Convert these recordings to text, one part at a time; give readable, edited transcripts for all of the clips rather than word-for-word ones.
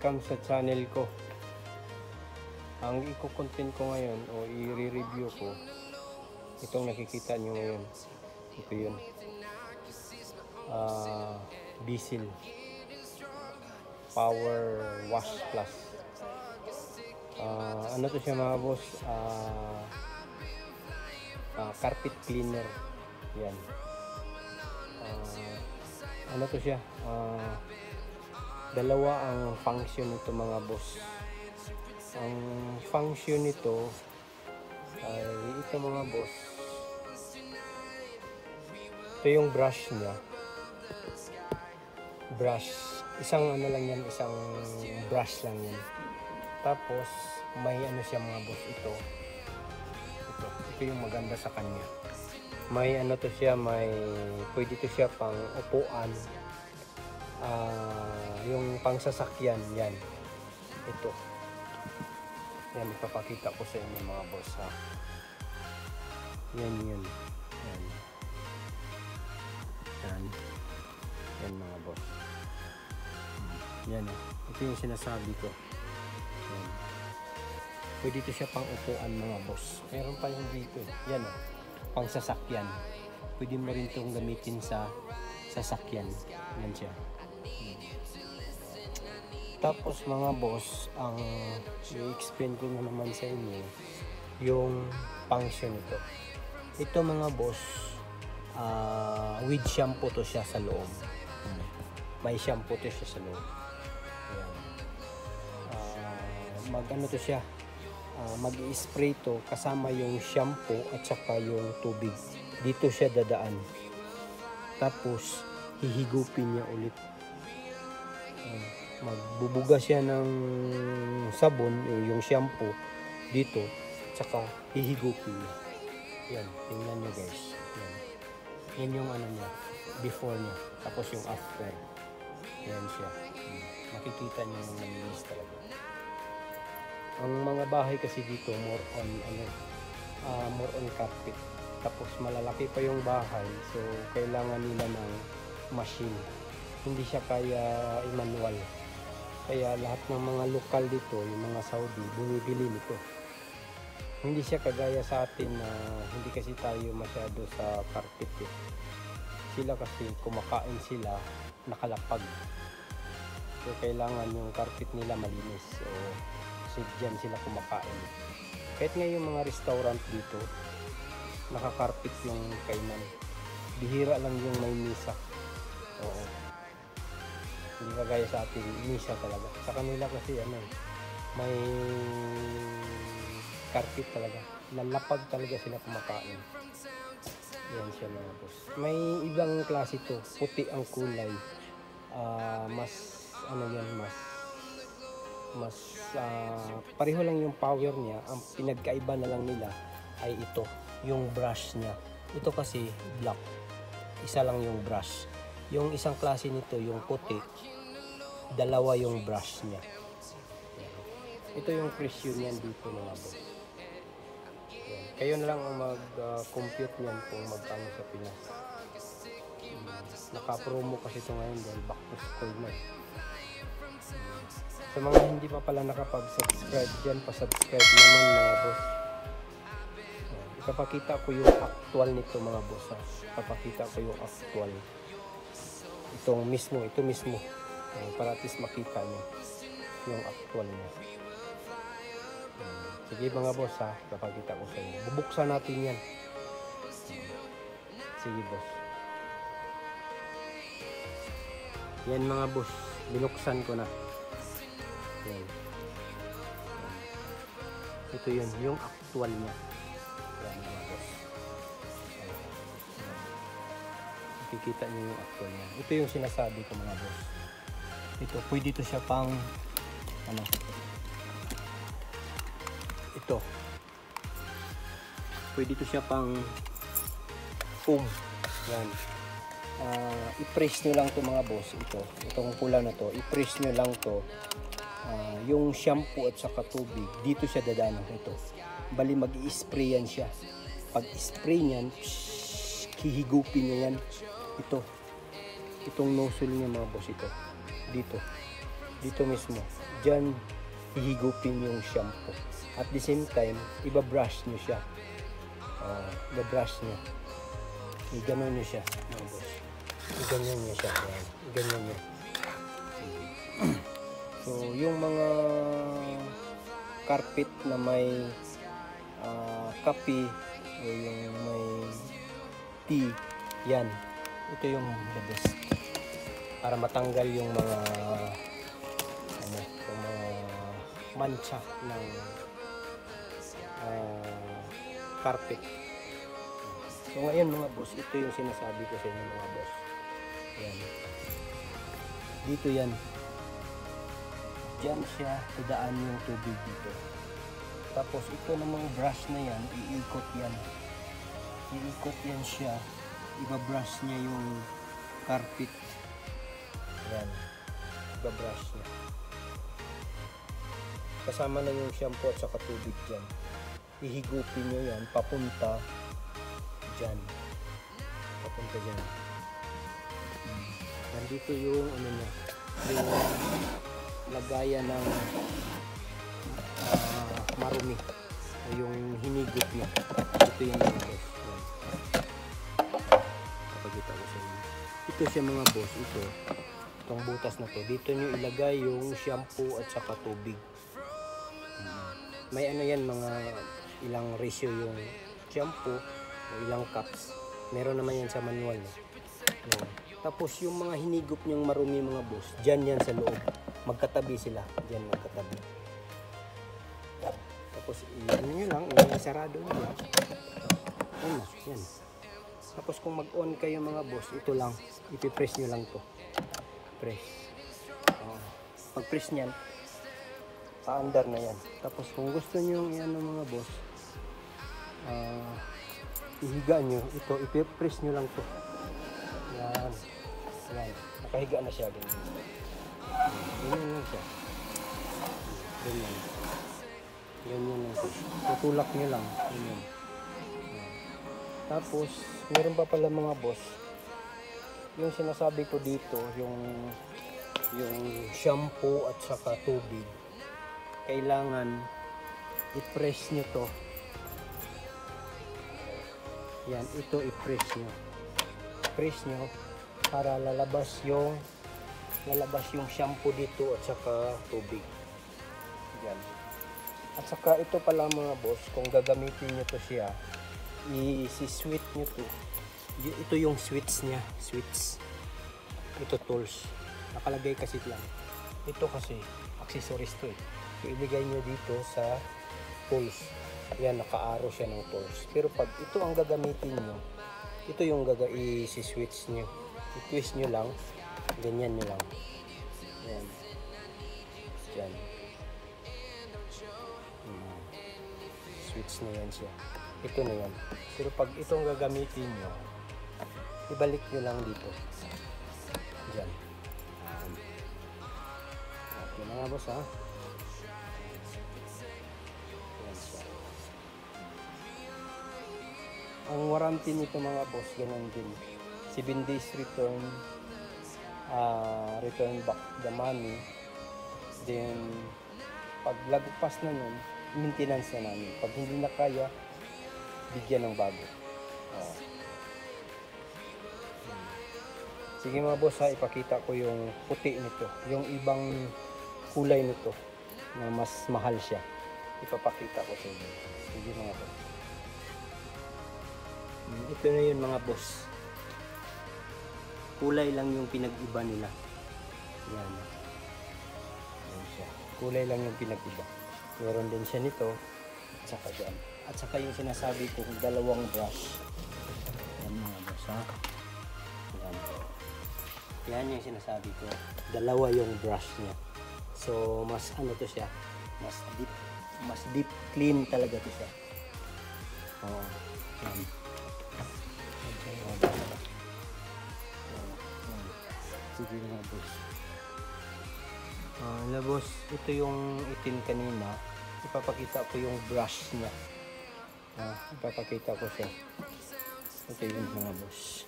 welcome sa channel ko. Ang i-content ko ngayon o i-review ko, itong nakikita nyo ngayon. Ito yun. Diesel Power Wash Plus. Ano to siya mga boss? Carpet cleaner. Yan. Ano to siya? Dalawa ang function nito mga boss. Ang function nito ay ito mga boss. Ito yung brush niya. Brush. Isang ano lang yan, isang brush lang yan. Tapos may ano siya mga boss, ito yung maganda sa kanya. May ano to siya, may pwede to siya pang upuan. Yung pang sasakyan, yan. Ito. Yan, ipapakita ko sa inyo mga boss ha. Yan. Yan mga boss. Yan. Ito yung sinasabi ko. Yan. Pwede ito siya pang upuan mga boss. Meron pa yung dito. Yan pang sasakyan. Pwede mo rin itong gamitin sa sasakyan. Yan siya. Tapos mga boss, ang i-explain ko na naman sa inyo yung function nito. Ito mga boss, with shampoo to siya sa loob. May shampoo to siya sa loob. Ayan. Mag-ano to siya, mag-i-spray to kasama yung shampoo at saka yung tubig. Dito siya dadaan. Tapos hihigupin niya ulit. Magbubuga siya ng sabon, yung shampoo dito, tsaka hihigupin niya. Yan, tingnan nyo guys. Yan yung ano niya, before niya, tapos yung after. Yan siya. Makikita niyo yung naminis talaga. Ang mga bahay kasi dito more on carpet. Tapos malalaki pa yung bahay, so kailangan nila ng machine. Hindi siya kaya i-manual. Kaya lahat ng mga lokal dito, yung mga Saudi, bumibili nito. Hindi siya kagaya sa atin na hindi kasi tayo masyado sa carpet eh. Sila kasi kumakain sila nakalapag. So kailangan yung carpet nila malinis. So dyan sila kumakain. Kahit nga yung mga restaurant dito, nakakarpet yung kainan. Bihira lang yung may misa. Oo. Hindi kagaya sa atin, misa talaga. Sa kanila kasi may carpet talaga. Lalapag talaga sila kumakain. Yan siya mga boss. May ibang klase to. Puti ang kulay. Pareho lang yung power niya. Ang pinagkaiba na lang nila ay ito, yung brush niya. Ito kasi black. Isa lang yung brush. Yung isang klase nito, yung puti, dalawa yung brush niya. Ito yung presyo niyan dito mga boss. Kayo na lang ang mag-compute niyan kung magkano sa Pinas. Naka-promo kasi ito ngayon dahil back to school na. Sa mga hindi pa pala nakapag-subscribe dyan, pa-subscribe naman mga boss. Ipapakita ko yung actual nito mga boss. Ipapakita ko yung actual. Ito mismo. Para at least makita nyo yung actual niya. Sige mga boss ipapakita ko sa inyo. Bubuksan natin yan. Sige boss. Yan mga boss. Binuksan ko na. Yan. Ito yun. Yung actual niya. Yan mga boss. Nakikita nyo yung actual niya. Ito yung sinasabi ko mga boss. Ito. Pwede ito siya pang ito. Pwede ito siya pang foam. Yan. I-press nyo lang to mga boss. Itong pula na to. I-press nyo lang to. Yung shampoo at saka tubig. Dito siya dadaan. Ito. Bali mag-i-spray yan siya. Pag spray nyan, hihigupin nyo yan. Itong nozzle niya mga boss. Dito mismo. dyan hihigupin yung shampoo. At the same time, iba-brush nyo siya. Iba-brush nyo. I-ganon nyo siya, mga boss. I-ganyan nyo siya. I-ganyan nyo. So, yung mga carpet na may kape o yung may tea, yan. Ito yung the best. Para matanggal yung mga yung mga mancha ng carpet. So ngayon mga boss, ito yung sinasabi ko sa inyo mga boss. Yan. Dito yan. Diyan siya, idaan yung tubig dito. Tapos ito namang brush na yan, iikot yan. Iikot yan siya. Iba-brush niya yung carpet. Yan. Iba-brush niya. Kasama na yung shampoo at saka tubig dyan. Ihigupin nyo yan, papunta dyan. Papunta dyan. Nandito yung ano niya, yung lagayan ng marumi o yung hinigop niya. Ito yung mga boss. Kapagita ko sa inyo. Ito siya mga boss. Itong butas na to. Dito nyo ilagay yung shampoo at saka tubig. May ano yan, mga ilang ratio yung shampoo o ilang cups. Meron naman yan sa manual. Tapos yung mga hinigop nyang marumi mga boss, dyan yan sa loob. Magkatabi sila. Dyan magkatabi. Tapos ano nyo lang, sarado nyo lang. Yan. Tapos kung mag-on kayo mga boss, ito lang. Ipipress nyo lang to. Press. Pag-press nyan, pa-under na yan. Tapos kung gusto nyo yan mga boss, ihiga nyo. Ito, ipipress nyo lang to. Yan. Yan. Nakahiga na siya. Ganyan lang siya. Ganyan. Ganyan lang siya. Tutulak nyo lang. Ganyan. Tapos, meron pa pala mga boss. Yung sinasabi ko dito, yung shampoo at saka tubig. Kailangan i-press nyo to. Yan, ito i-press nyo. Press nyo para lalabas yung shampoo dito at saka tubig. Yan. At saka ito pala mga boss, kung gagamitin nyo to siya, i-sweet nyo to. Ito yung switch niya, switch. Ito tools. Nakalagay kasi lang. Ito kasi accessories to eh. So, iligay nyo dito sa tools. Yan, naka-arrow siya ng tools. Pero pag ito ang gagamitin nyo, ito yung i-switch nyo. I-twist nyo lang. Ganyan nyo lang. Yan. Yan. Switch na yan siya. Ito na yan. Pero pag itong gagamitin nyo, ibalik nyo lang dito. Diyan. Okay na nga boss ha. Yan siya. Ang warranty nito mga boss, ganun din. 7 days return. Return back the money. Then, pag lagpas na nun, maintenance na namin. Pag hindi na kaya, bigyan ng bago. Sige mga boss ha, ipakita ko yung puti nito. Yung ibang kulay nito na mas mahal siya. Ipapakita ko sa inyo. Sige mga boss. Ito na yun mga boss. Kulay lang yung pinag-iba nila. Yan. Yan siya. Kulay lang yung pinag-iba. Meron din siya nito. At saka dyan. At saka yung sinasabi ko, dalawang brush. Yan mga boss ha. Yan. Yan yung sinasabi ko. Dalawa yung brush niya. So, mas ano to siya. Mas deep clean talaga to siya. Yan. Sige mga boss. Boss, ito yung itim kanina. Ipapakita ko yung brush niya. Ipapakita ko siya. Ito yung mga boss.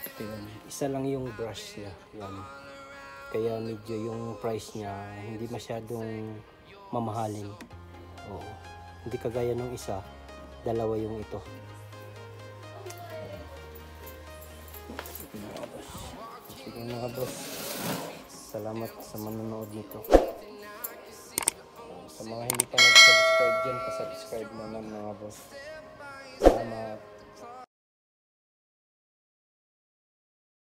Ito yun. Isa lang yung brush niya. Yan. kaya medyo yung price niya hindi masyadong mamahalin. Oo. Hindi kagaya ng isa, dalawa yung ito. Sige mga boss, salamat sa manonood nito. Sa mga hindi pa nag-subscribe dyan, pa-subscribe naman mga boss. Salamat.